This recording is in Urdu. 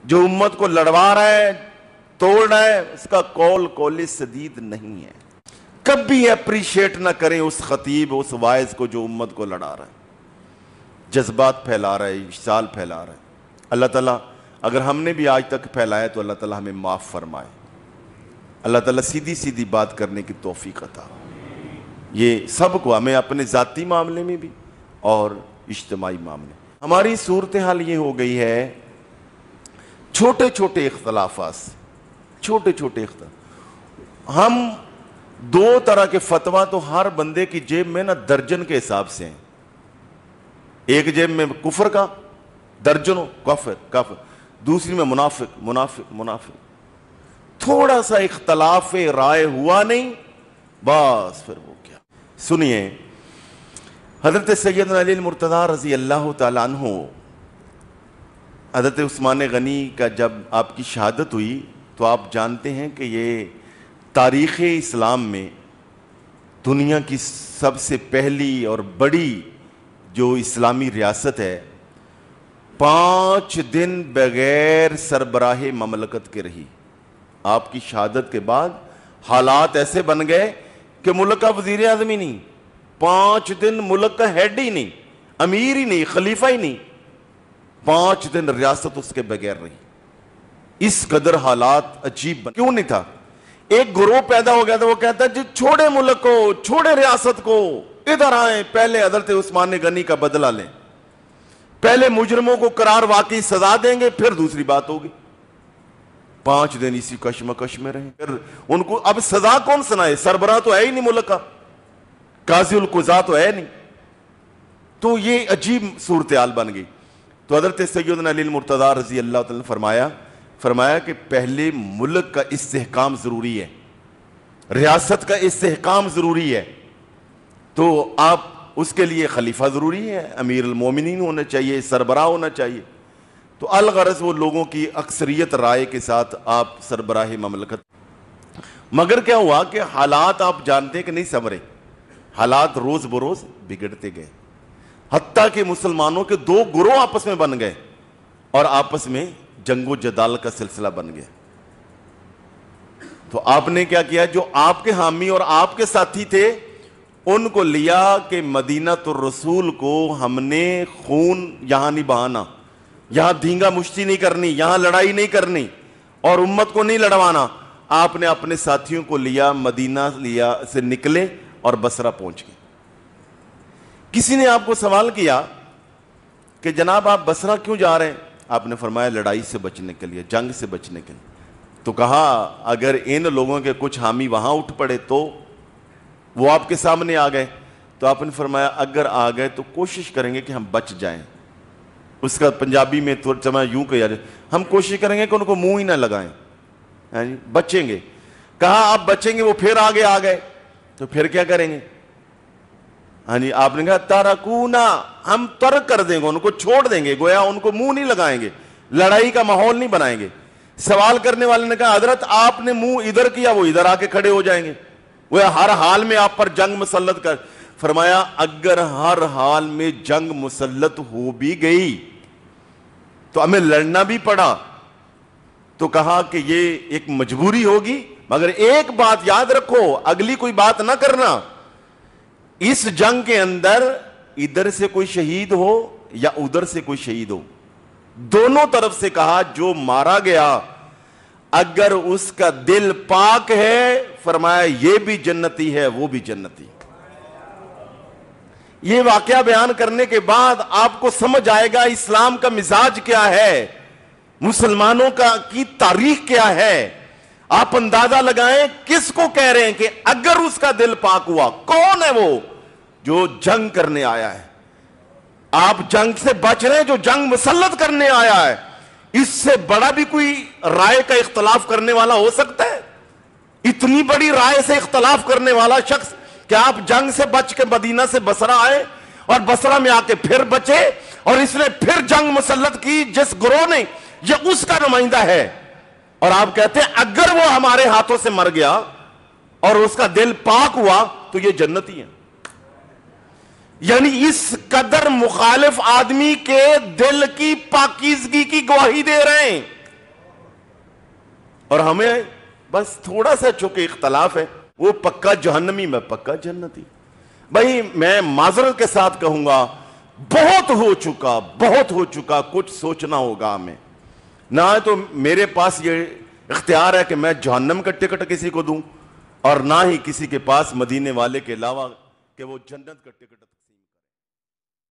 جو امت کو لڑوا رہا ہے, توڑ رہا ہے, اس کا قول سدید نہیں ہے. کبھی اپریشیٹ نہ کریں اس خطیب, اس وائز کو جو امت کو لڑا رہا ہے, جذبات پھیلا رہا ہے, اشتعال پھیلا رہا ہے. اللہ تعالیٰ اگر ہم نے بھی آج تک پھیلایا تو اللہ تعالیٰ ہمیں معاف فرمائے. اللہ تعالیٰ سیدھی سیدھی بات کرنے کی توفیق عطا. یہ سب کو, ہمیں اپنے ذاتی معاملے میں بھی اور اجتماعی معاملے. ہماری صورتحال یہ ہو گئی ہے, چھوٹے چھوٹے اختلافات, ہم دو طرح کے فتویٰ تو ہر بندے کی جیب میں نا درجن کے حساب سے ہیں. ایک جیب میں کفر کا درجنوں, کافر, دوسری میں منافق. تھوڑا سا اختلاف رائے ہوا نہیں, بس پھر وہ کیا. سنیے, حضرت سیدنا علی المرتضیٰ رضی اللہ تعالیٰ عنہ, حضرت عثمان غنی کا جب آپ کی شہادت ہوئی تو آپ جانتے ہیں کہ یہ تاریخ اسلام میں دنیا کی سب سے پہلی اور بڑی جو اسلامی ریاست ہے, 5 دن بغیر سربراہ مملکت کے رہی. آپ کی شہادت کے بعد حالات ایسے بن گئے کہ ملک کا وزیر اعظم ہی نہیں, 5 دن ملک کا ہیڈ ہی نہیں, امیر ہی نہیں, خلیفہ ہی نہیں, 5 دن ریاست اس کے بغیر رہی. اس قدر حالات عجیب بن. کیوں نہیں تھا؟ ایک گروہ پیدا ہو گیا تھا, وہ کہتا ہے جی چھوڑے ملک کو, چھوڑے ریاست کو, ادھر آئیں, پہلے حضرت عثمان غنی کا بدلہ لیں, پہلے مجرموں کو قرار واقعی سزا دیں گے, پھر دوسری بات ہوگی. 5 دن اسی کشمکش میں رہے. پھر ان کو اب سزا کون سنائے؟ سربراہ تو ہے ہی نہیں ملک کا, قاضی القضاء تو ہے نہیں. تو یہ عجیب صورتحال بن گئی. تو حضرت سیدنا علی المرتضیٰ رضی اللہ تعالیٰ نے فرمایا کہ پہلے ملک کا استحکام ضروری ہے, ریاست کا استحکام ضروری ہے. تو آپ اس کے لیے خلیفہ ضروری ہے, امیر المومنین ہونا چاہیے, سربراہ ہونا چاہیے. تو الغرض وہ لوگوں کی اکثریت رائے کے ساتھ آپ سربراہ مملکت. مگر کیا ہوا کہ حالات آپ جانتے کہ نہیں سنورے, حالات روز بروز بگڑتے گئے, حتیٰ کہ مسلمانوں کے 2 گروہ آپس میں بن گئے اور آپس میں جنگ و جدال کا سلسلہ بن گیا. تو آپ نے کیا کیا, جو آپ کے حامی اور آپ کے ساتھی تھے ان کو لیا کہ مدینہ الرسول کو ہم نے خون یہاں نہیں بہانا, یہاں دھینگا مشتی نہیں کرنی, یہاں لڑائی نہیں کرنی اور امت کو نہیں لڑوانا. آپ نے اپنے ساتھیوں کو لیا, مدینہ سے نکلے اور بصرہ پہنچ گئے. کسی نے آپ کو سوال کیا کہ جناب آپ بصرہ کیوں جا رہے ہیں؟ آپ نے فرمایا لڑائی سے بچنے کے لیے, جنگ سے بچنے کے لیے. تو کہا اگر ان لوگوں کے کچھ حامی وہاں اٹھ پڑے تو وہ آپ کے سامنے آ گئے. تو آپ نے فرمایا اگر آ گئے تو کوشش کریں گے کہ ہم بچ جائیں. اس کا پنجابی میں ترجمہ یوں کہا جائے, ہم کوشش کریں گے کہ ان کو منہ ہی نہ لگائیں, بچیں گے. کہا آپ بچیں گے, وہ پھر آگے آ گئے تو پھر کیا کریں گے؟ آپ نے کہا تارکونا, ہم ترک کر دیں گے, ان کو چھوڑ دیں گے, گویا ان کو منہ نہیں لگائیں گے, لڑائی کا ماحول نہیں بنائیں گے. سوال کرنے والے نے کہا حضرت آپ نے منہ ادھر کیا, وہ ادھر آ کے کھڑے ہو جائیں گے, وہ ہر حال میں آپ پر جنگ مسلط کر. فرمایا اگر ہر حال میں جنگ مسلط ہو بھی گئی تو ہمیں لڑنا بھی پڑا, تو کہا کہ یہ ایک مجبوری ہوگی, مگر ایک بات یاد رکھو, اگلی کوئی بات نہ کرنا, اس جنگ کے اندر ادھر سے کوئی شہید ہو یا ادھر سے کوئی شہید ہو, دونوں طرف سے کہا جو مارا گیا اگر اس کا دل پاک ہے, فرمایا یہ بھی جنتی ہے وہ بھی جنتی. یہ واقعہ بیان کرنے کے بعد آپ کو سمجھ آئے گا اسلام کا مزاج کیا ہے, مسلمانوں کی تاریخ کیا ہے. آپ اندازہ لگائیں کس کو کہہ رہے ہیں کہ اگر اس کا دل پاک ہوا. کون ہے وہ؟ جو جنگ کرنے آیا ہے. آپ جنگ سے بچ رہے ہیں, جو جنگ مسلط کرنے آیا ہے. اس سے بڑا بھی کوئی رائے کا اختلاف کرنے والا ہو سکتا ہے؟ اتنی بڑی رائے سے اختلاف کرنے والا شخص کہ آپ جنگ سے بچ کے مدینہ سے بصرہ آئے اور بصرہ میں آ کے پھر بچے اور اس نے پھر جنگ مسلط کی جس گروہ نے, یہ اس کا نمائندہ ہے. اور آپ کہتے ہیں اگر وہ ہمارے ہاتھوں سے مر گیا اور اس کا دل پاک ہوا تو یہ جنتی ہے. یعنی اس قدر مخالف آدمی کے دل کی پاکیزگی کی گواہی دے رہے ہیں. اور ہمیں بس تھوڑا سا چونکہ اختلاف ہے، وہ پکا جہنمی میں پکا جنتی۔ بھائی میں معذرت کے ساتھ کہوں گا، بہت ہو چکا، کچھ سوچنا ہوگا ہمیں۔ نہ تو میرے پاس یہ اختیار ہے کہ میں جہنم کا ٹکٹ کسی کو دوں، اور نہ ہی کسی کے پاس مدینے والے کے علاوہ کہ وہ جنت کا ٹکٹ